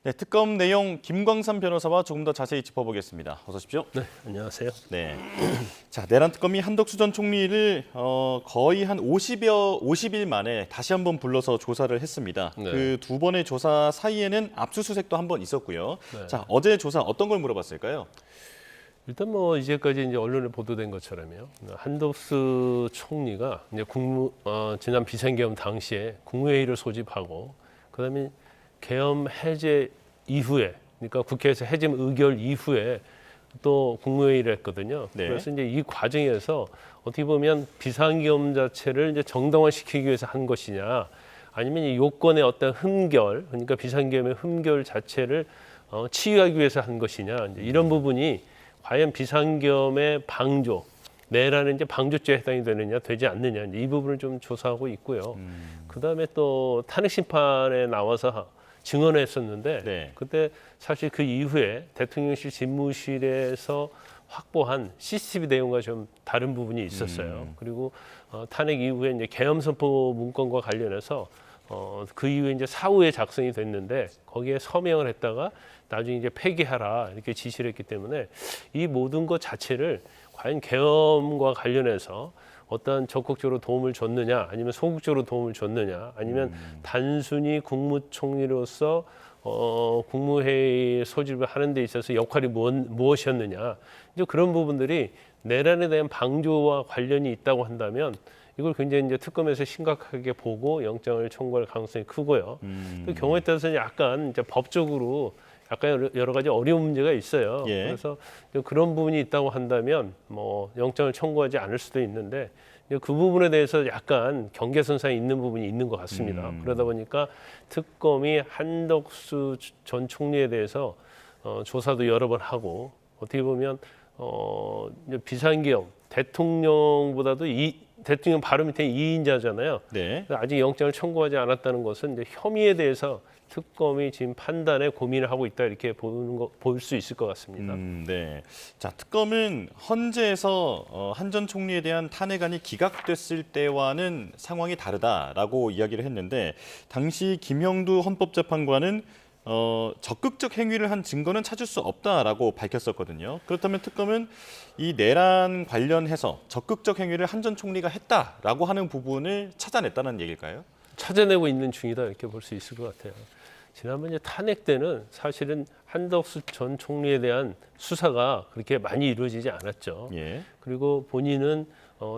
네, 특검 내용 김광삼 변호사와 조금 더 자세히 짚어보겠습니다. 어서 오십시오. 네, 안녕하세요. 네. 자, 내란 특검이 한덕수 전 총리를 거의 한 50일 만에 다시 한번 불러서 조사를 했습니다. 네. 그 두 번의 조사 사이에는 압수수색도 한 번 있었고요. 네. 자, 어제 조사 어떤 걸 물어봤을까요? 일단 뭐 이제까지 이제 언론에 보도된 것처럼요. 한덕수 총리가 이제 지난 비상계엄 당시에 국무회의를 소집하고 그다음에 계엄 해제 이후에, 그러니까 국회에서 해임 의결 이후에 또 국무회의를 했거든요. 네. 그래서 이제 이 과정에서 어떻게 보면 비상계엄 자체를 이제 정당화시키기 위해서 한 것이냐, 아니면 이 요건의 어떤 흠결, 그러니까 비상계엄의 흠결 자체를 치유하기 위해서 한 것이냐, 이제 이런 부분이 과연 비상계엄의 방조, 내란은 이제 방조죄에 해당이 되느냐, 되지 않느냐, 이 부분을 좀 조사하고 있고요. 그다음에 또 탄핵 심판에 나와서 증언했었는데, 네. 그때 사실 그 이후에 대통령실 집무실에서 확보한 CCTV 내용과 좀 다른 부분이 있었어요. 그리고 탄핵 이후에 이제 계엄 선포 문건과 관련해서 그 이후에 이제 사후에 작성이 됐는데 거기에 서명을 했다가 나중에 이제 폐기하라 이렇게 지시를 했기 때문에 이 모든 것 자체를 과연 계엄과 관련해서 어떠한 적극적으로 도움을 줬느냐, 아니면 소극적으로 도움을 줬느냐, 아니면 단순히 국무총리로서 국무회의 소집을 하는 데 있어서 역할이 무엇이었느냐, 이제 그런 부분들이 내란에 대한 방조와 관련이 있다고 한다면 이걸 굉장히 이제 특검에서 심각하게 보고 영장을 청구할 가능성이 크고요. 그 경우에 따라서 약간 이제 법적으로 약간 여러 가지 어려운 문제가 있어요. 예. 그래서 그런 부분이 있다고 한다면 뭐 영장을 청구하지 않을 수도 있는데 그 부분에 대해서 약간 경계선상에 있는 부분이 있는 것 같습니다. 그러다 보니까 특검이 한덕수 전 총리에 대해서 조사도 여러 번 하고, 어떻게 보면 이제 비상계엄 대통령보다도 대통령 바로 밑에 2인자잖아요. 네. 아직 영장을 청구하지 않았다는 것은 이제 혐의에 대해서 특검이 지금 판단에 고민을 하고 있다, 이렇게 볼 수 있을 것 같습니다. 네. 자, 특검은 헌재에서 한 전 총리에 대한 탄핵안이 기각됐을 때와는 상황이 다르다라고 이야기를 했는데, 당시 김형두 헌법재판관은 적극적 행위를 한 증거는 찾을 수 없다라고 밝혔었거든요. 그렇다면 특검은 이 내란 관련해서 적극적 행위를 한 전 총리가 했다라고 하는 부분을 찾아냈다는 얘기일까요? 찾아내고 있는 중이다, 이렇게 볼 수 있을 것 같아요. 지난번 이제 탄핵 때는 사실은 한덕수 전 총리에 대한 수사가 그렇게 많이 이루어지지 않았죠. 예. 그리고 본인은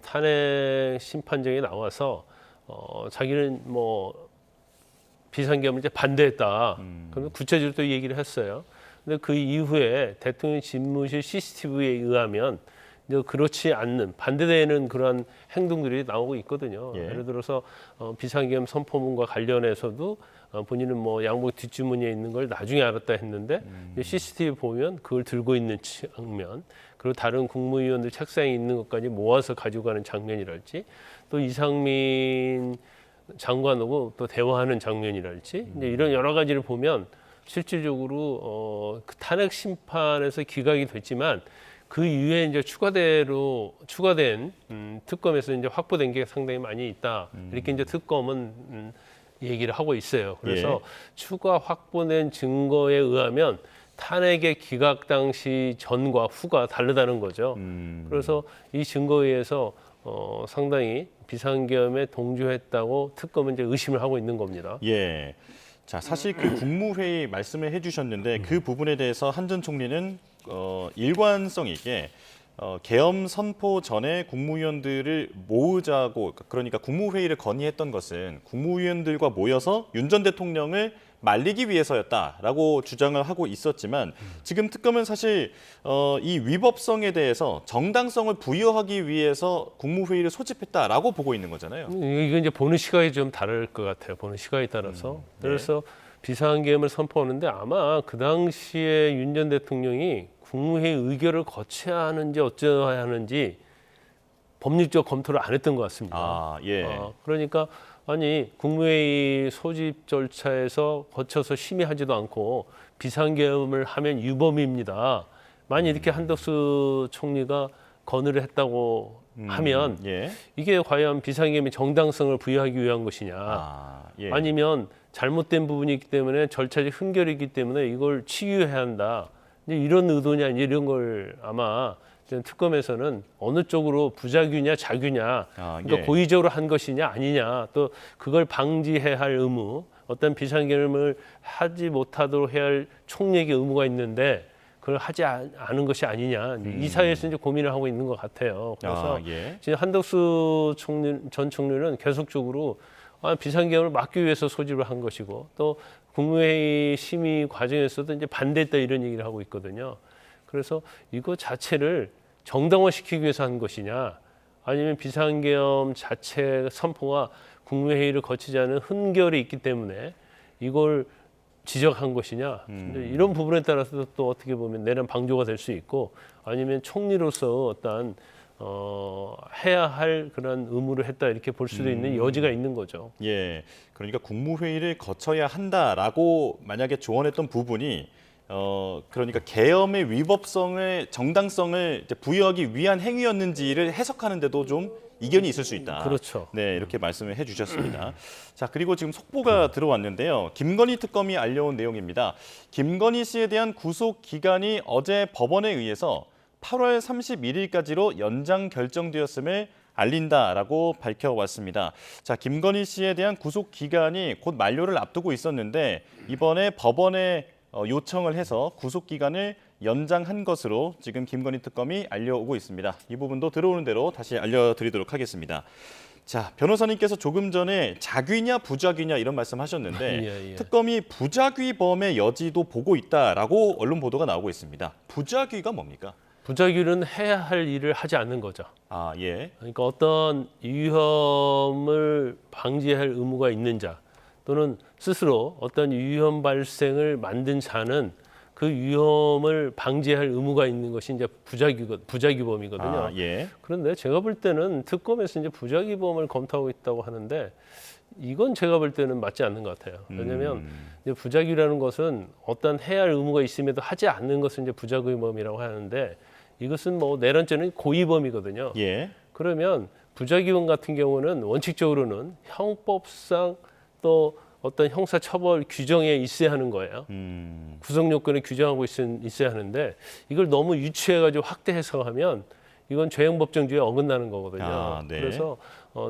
탄핵 심판정에 나와서 자기는 뭐 비상계엄을 이제 반대했다. 그러면 구체적으로 또 얘기를 했어요. 근데 그 이후에 대통령 집무실 CCTV에 의하면 이제 그렇지 않는, 반대되는 그러한 행동들이 나오고 있거든요. 예. 예를 들어서 비상계엄 선포문과 관련해서도 본인은 뭐 양복 뒷주머니에 있는 걸 나중에 알았다 했는데 CCTV 보면 그걸 들고 있는 장면, 그리고 다른 국무위원들 책상에 있는 것까지 모아서 가지고 가는 장면이랄지, 또 이상민 장관하고 또 대화하는 장면이랄지, 이제 이런 여러 가지를 보면 실질적으로 그 탄핵 심판에서 기각이 됐지만 그 이후에 이제 추가된 특검에서 이제 확보된 게 상당히 많이 있다, 이렇게 이제 특검은 얘기를 하고 있어요. 그래서 추가 확보된 증거에 의하면 탄핵의 기각 당시 전과 후가 다르다는 거죠. 그래서 이 증거에 의해서 상당히 비상계엄에 동조했다고 특검은 이제 의심을 하고 있는 겁니다. 예. 자, 사실 그 국무회의 말씀을 해주셨는데 그 부분에 대해서 한 전 총리는 일관성 있게 계엄 선포 전에 국무위원들을 모으자고, 그러니까 국무회의를 건의했던 것은 국무위원들과 모여서 윤 전 대통령을 말리기 위해서였다라고 주장을 하고 있었지만, 지금 특검은 사실 이 위법성에 대해서 정당성을 부여하기 위해서 국무회의를 소집했다라고 보고 있는 거잖아요. 이게 이제 보는 시각이 좀 다를 것 같아요. 보는 시각에 따라서. 그래서 비상계엄을 선포하는데 아마 그 당시에 윤 전 대통령이 국무회의 의결을 거쳐야 하는지 어쩌야 하는지 법률적 검토를 안 했던 것 같습니다. 아, 예. 그러니까 아니 국무회의 소집 절차에서 거쳐서 심의하지도 않고 비상계엄을 하면 유범입니다. 만약 이렇게 한덕수 총리가 건의를 했다고 하면 예. 이게 과연 비상계엄의 정당성을 부여하기 위한 것이냐, 아, 예. 아니면 잘못된 부분이 있기 때문에 절차적 흔결이 있기 때문에 이걸 치유해야 한다. 이제 이런 의도냐 이런 걸 아마 특검에서는 어느 쪽으로 부작위냐 자규냐, 그러니까 예. 고의적으로 한 것이냐 아니냐, 또 그걸 방지해야 할 의무, 어떤 비상계엄을 하지 못하도록 해야 할 총리에게 의무가 있는데 그걸 하지 않은 것이 아니냐, 이 사이에서 이제 고민을 하고 있는 것 같아요. 그래서 예. 지금 한덕수 전 총리는 계속적으로 비상계엄을 막기 위해서 소집을 한 것이고, 또 국무회의 심의 과정에서도 이제 반대했다 이런 얘기를 하고 있거든요. 그래서 이거 자체를 정당화시키기 위해서 한 것이냐, 아니면 비상계엄 자체 선포가 국무회의를 거치지 않은 흔결이 있기 때문에 이걸 지적한 것이냐, 이런 부분에 따라서 또 어떻게 보면 내란 방조가 될 수 있고, 아니면 총리로서 어떤 해야 할 그런 의무를 했다 이렇게 볼 수도 있는 여지가 있는 거죠. 예. 그러니까 국무회의를 거쳐야 한다라고 만약에 조언했던 부분이 그러니까 계엄의 위법성을 정당성을 이제 부여하기 위한 행위였는지를 해석하는데도 좀 이견이 있을 수 있다. 그렇죠. 네, 이렇게 말씀을 해주셨습니다. 자, 그리고 지금 속보가 들어왔는데요. 김건희 특검이 알려온 내용입니다. 김건희 씨에 대한 구속 기간이 어제 법원에 의해서 8월 31일까지로 연장 결정되었음을 알린다라고 밝혀왔습니다. 자, 김건희 씨에 대한 구속 기간이 곧 만료를 앞두고 있었는데 이번에 법원에 요청을 해서 구속 기간을 연장한 것으로 지금 김건희 특검이 알려오고 있습니다. 이 부분도 들어오는 대로 다시 알려드리도록 하겠습니다. 자, 변호사님께서 조금 전에 자귀냐 부자귀냐 이런 말씀하셨는데 예. 특검이 부자귀범의 여지도 보고 있다라고 언론 보도가 나오고 있습니다. 부자귀가 뭡니까? 부작위는 해야 할 일을 하지 않는 거죠. 예. 그러니까 어떤 위험을 방지할 의무가 있는 자, 또는 스스로 어떤 위험 발생을 만든 자는 그 위험을 방지할 의무가 있는 것이 이제 부작위범이거든요. 예. 그런데 제가 볼 때는 특검에서 이제 부작위범을 검토하고 있다고 하는데 이건 제가 볼 때는 맞지 않는 것 같아요. 왜냐하면 이제 부작위라는 것은 어떤 해야 할 의무가 있음에도 하지 않는 것을 이제 부작위범이라고 하는데, 이것은 뭐 내란죄는 고의범이거든요. 예. 그러면 부작위범 같은 경우는 원칙적으로는 형법상 또 어떤 형사처벌 규정에 있어야 하는 거예요. 구성 요건에 규정하고 있어야 하는데 이걸 너무 유치해가지고 확대 해석하면 이건 죄형법정주의에 어긋나는 거거든요. 네. 그래서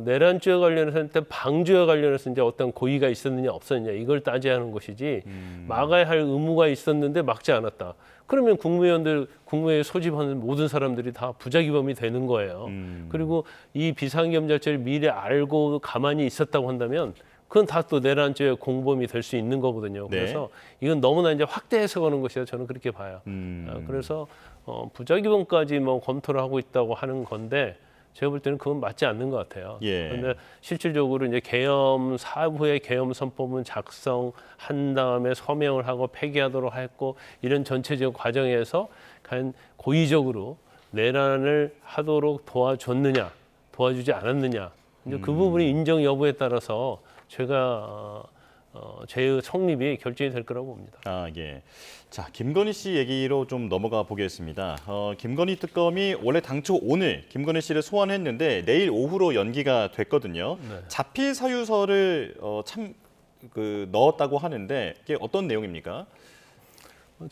내란죄와 관련해서 일단 방조와 관련해서 이제 어떤 고의가 있었느냐 없었느냐 이걸 따져야 하는 것이지, 막아야 할 의무가 있었는데 막지 않았다. 그러면 국무회에 소집하는 모든 사람들이 다 부작위범이 되는 거예요. 그리고 이 비상계엄 자체를 미리 알고 가만히 있었다고 한다면 그건 다 또 내란죄 공범이 될 수 있는 거거든요. 네. 그래서 이건 너무나 이제 확대 해석하는 것이라 저는 그렇게 봐요. 그래서 부작위범까지 뭐 검토를 하고 있다고 하는 건데 제가 볼 때는 그건 맞지 않는 것 같아요. 예. 그런데 실질적으로 이제 계엄 사후에 계엄 선포문 작성한 다음에 서명을 하고 폐기하도록 했고, 이런 전체적 과정에서 과연 고의적으로 내란을 하도록 도와줬느냐, 도와주지 않았느냐, 이제 그 부분이 인정 여부에 따라서 제가 죄의 성립이 결정이 될 거라고 봅니다. 예. 자, 김건희 씨 얘기로 좀 넘어가 보겠습니다. 김건희 특검이 원래 당초 오늘 김건희 씨를 소환했는데 내일 오후로 연기가 됐거든요. 네. 자필 사유서를 넣었다고 하는데 이게 어떤 내용입니까?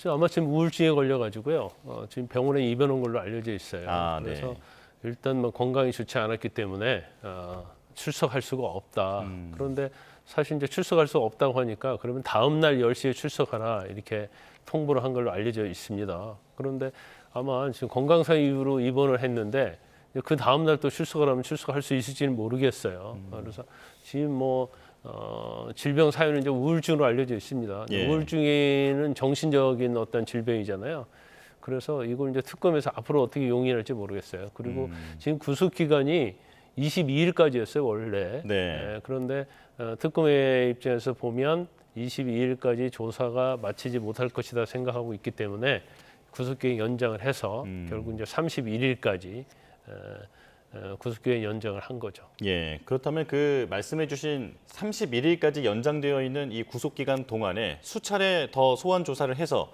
아마 지금 우울증에 걸려가지고요. 지금 병원에 입원한 걸로 알려져 있어요. 그래서 네. 일단 뭐 건강이 좋지 않았기 때문에 출석할 수가 없다. 그런데 사실 이제 출석할 수가 없다고 하니까 그러면 다음 날 10시에 출석하라 이렇게 통보를 한 걸로 알려져 있습니다. 그런데 아마 지금 건강상 이유로 입원을 했는데 그 다음 날 또 출석을 하면 출석할 수 있을지는 모르겠어요. 그래서 지금 뭐 질병 사유는 이제 우울증으로 알려져 있습니다. 예. 우울증에는 정신적인 어떤 질병이잖아요. 그래서 이걸 이제 특검에서 앞으로 어떻게 용인할지 모르겠어요. 그리고 지금 구속 기간이 22일까지였어요 원래. 네. 그런데 특검의 입장에서 보면 22일까지 조사가 마치지 못할 것이다 생각하고 있기 때문에 구속기간 연장을 해서 결국 이제 31일까지 구속기간 연장을 한 거죠. 예. 그렇다면 그 말씀해주신 31일까지 연장되어 있는 이 구속 기간 동안에 수차례 더 소환 조사를 해서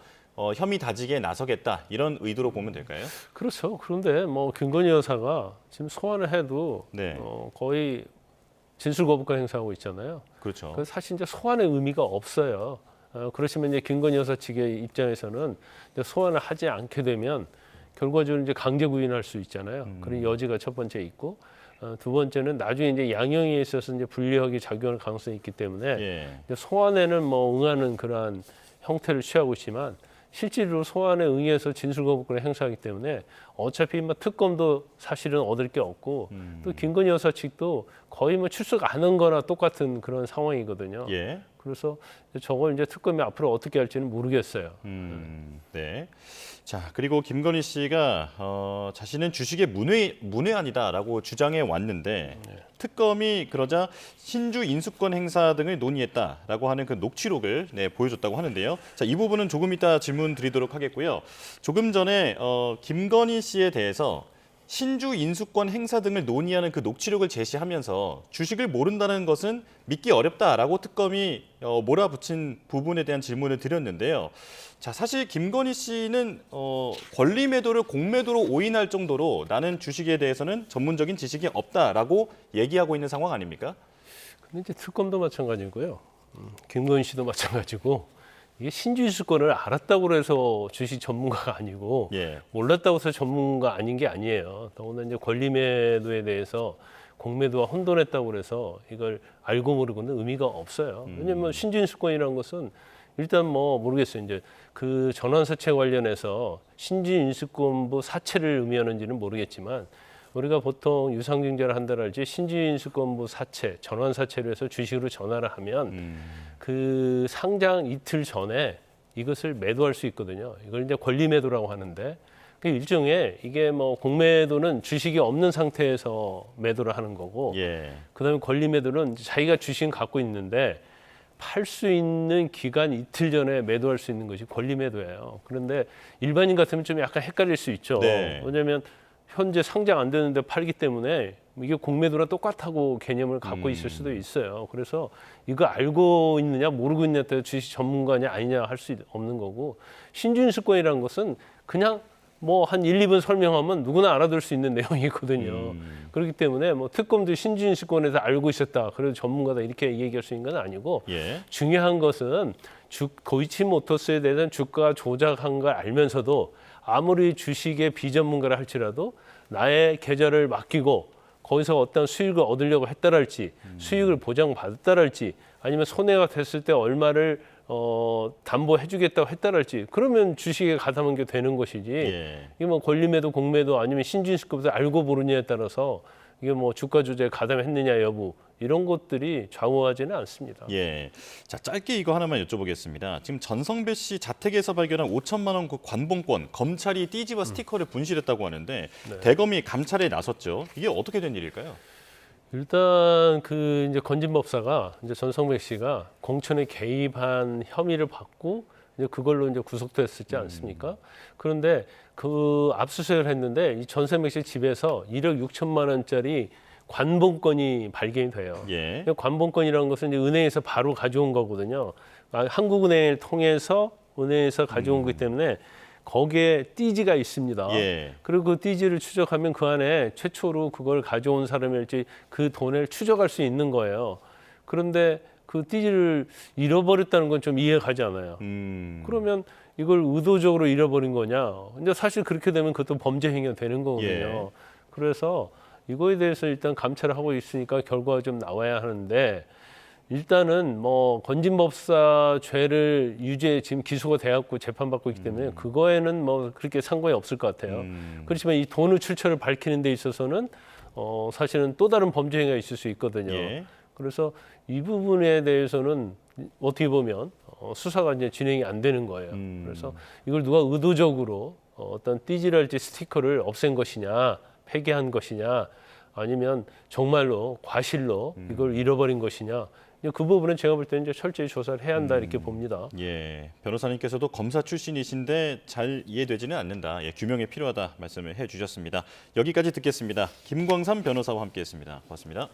혐의 다지기에 나서겠다 이런 의도로 보면 될까요? 그렇죠. 그런데 뭐 김건희 여사가 지금 소환을 해도 네. 거의 진술 거부권 행사하고 있잖아요. 그렇죠. 그 사실 이제 소환의 의미가 없어요. 그렇지만 이제 김건희 여사 측의 입장에서는 이제 소환을 하지 않게 되면 결과적으로 이제 강제 구인할 수 있잖아요. 그런 여지가 첫 번째 있고, 두 번째는 나중에 이제 양형에 있어서 이제 불리하게 작용할 가능성이 있기 때문에 예. 이제 소환에는 뭐 응하는 그러한 형태를 취하고 있지만 실제로 소환에 응해서 진술 거부권을 행사하기 때문에 어차피 뭐 특검도 사실은 얻을 게 없고 또 김건희 여사 측도 거의 뭐 출석 안 한 거나 똑같은 그런 상황이거든요. 예. 그래서 저걸 이제 특검이 앞으로 어떻게 할지는 모르겠어요. 네. 자, 그리고 김건희 씨가 자신은 주식의 문외한이다라고 주장해 왔는데 특검이 그러자 신주 인수권 행사 등을 논의했다라고 하는 그 녹취록을 보여줬다고 하는데요. 자, 이 부분은 조금 이따 질문 드리도록 하겠고요. 조금 전에 김건희 씨에 대해서 신주 인수권 행사 등을 논의하는 그 녹취록을 제시하면서 주식을 모른다는 것은 믿기 어렵다라고 특검이 몰아붙인 부분에 대한 질문을 드렸는데요. 자, 사실 김건희 씨는 권리 매도를 공매도로 오인할 정도로 나는 주식에 대해서는 전문적인 지식이 없다라고 얘기하고 있는 상황 아닙니까? 근데 이제 특검도 마찬가지고요. 김건희 씨도 마찬가지고 이게 신주인수권을 알았다고 해서 주식 전문가가 아니고 예. 몰랐다고 해서 전문가 아닌 게 아니에요. 더구나 이제 권리매도에 대해서 공매도와 혼돈했다고 해서 이걸 알고 모르고는 의미가 없어요. 왜냐하면 신주인수권이라는 것은 일단 뭐 모르겠어요. 이제 그 전환사채 관련해서 신주인수권부 사채를 의미하는지는 모르겠지만 우리가 보통 유상증자를 한다랄지 신주인수권부 사채, 전환사채로 해서 주식으로 전환을 하면 그 상장 이틀 전에 이것을 매도할 수 있거든요. 이걸 이제 권리매도라고 하는데 그 일종의 이게 뭐 공매도는 주식이 없는 상태에서 매도를 하는 거고 예. 그다음에 권리매도는 자기가 주식은 갖고 있는데 팔 수 있는 기간 이틀 전에 매도할 수 있는 것이 권리매도예요. 그런데 일반인 같으면 좀 약간 헷갈릴 수 있죠. 네. 왜냐하면 현재 상장 안 되는데 팔기 때문에 이게 공매도랑 똑같다고 개념을 갖고 있을 수도 있어요. 그래서 이거 알고 있느냐 모르고 있느냐에 따라 주식 전문가냐 아니냐 할 수 없는 거고 신주인수권이라는 것은 그냥 뭐 한 1, 2분 설명하면 누구나 알아들 수 있는 내용이거든요. 그렇기 때문에 뭐 특검도 신주인수권에서 알고 있었다. 그래도 전문가다 이렇게 얘기할 수 있는 건 아니고 예. 중요한 것은 도이치모터스에 대한 주가 조작한 걸 알면서도 아무리 주식의 비전문가라 할지라도 나의 계좌를 맡기고 거기서 어떤 수익을 얻으려고 했다랄지 수익을 보장받았다랄지 아니면 손해가 됐을 때 얼마를 담보해주겠다고 했다랄지 그러면 주식에 가담한 게 되는 것이지 예. 이게 뭐 권리매도 공매도 아니면 신주인수권부터 알고 모르냐에 따라서 이게 뭐 주가 조작에 가담했느냐 여부 이런 것들이 좌우하지는 않습니다. 예. 자, 짧게 이거 하나만 여쭤보겠습니다. 지금 전성배 씨 자택에서 발견한 5천만 원 그 관봉권, 검찰이 띠지와 스티커를 분실했다고 하는데 대검이 감찰에 나섰죠. 이게 어떻게 된 일일까요? 일단 그 이제 건진법사가 이제 전성백 씨가 공천에 개입한 혐의를 받고 이제 그걸로 이제 구속됐었지 않습니까? 그런데 그 압수수색을 했는데 이 전성백 씨 집에서 1억 6천만 원짜리 관봉권이 발견이 돼요. 예. 관봉권이라는 것은 이제 은행에서 바로 가져온 거거든요. 한국은행을 통해서 은행에서 가져온 거기 때문에 거기에 띠지가 있습니다. 예. 그리고 그 띠지를 추적하면 그 안에 최초로 그걸 가져온 사람일지 그 돈을 추적할 수 있는 거예요. 그런데 그 띠지를 잃어버렸다는 건 좀 이해가 가지 않아요. 그러면 이걸 의도적으로 잃어버린 거냐? 근데 사실 그렇게 되면 그것도 범죄 행위가 되는 거거든요. 예. 그래서 이거에 대해서 일단 감찰을 하고 있으니까 결과가 좀 나와야 하는데 일단은 뭐 건진법사 죄를 유죄 지금 기소가 돼갖고 재판받고 있기 때문에 그거에는 뭐 그렇게 상관이 없을 것 같아요. 그렇지만 이 돈의 출처를 밝히는 데 있어서는 사실은 또 다른 범죄 행위가 있을 수 있거든요. 예. 그래서 이 부분에 대해서는 어떻게 보면 수사가 이제 진행이 안 되는 거예요. 그래서 이걸 누가 의도적으로 어떤 띠지랄지 스티커를 없앤 것이냐, 폐기한 것이냐, 아니면 정말로 과실로 이걸 잃어버린 것이냐. 그 부분은 제가 볼 때는 이제 철저히 조사를 해야 한다 이렇게 봅니다. 예, 변호사님께서도 검사 출신이신데 잘 이해되지는 않는다. 예, 규명이 필요하다 말씀을 해주셨습니다. 여기까지 듣겠습니다. 김광삼 변호사와 함께했습니다. 고맙습니다.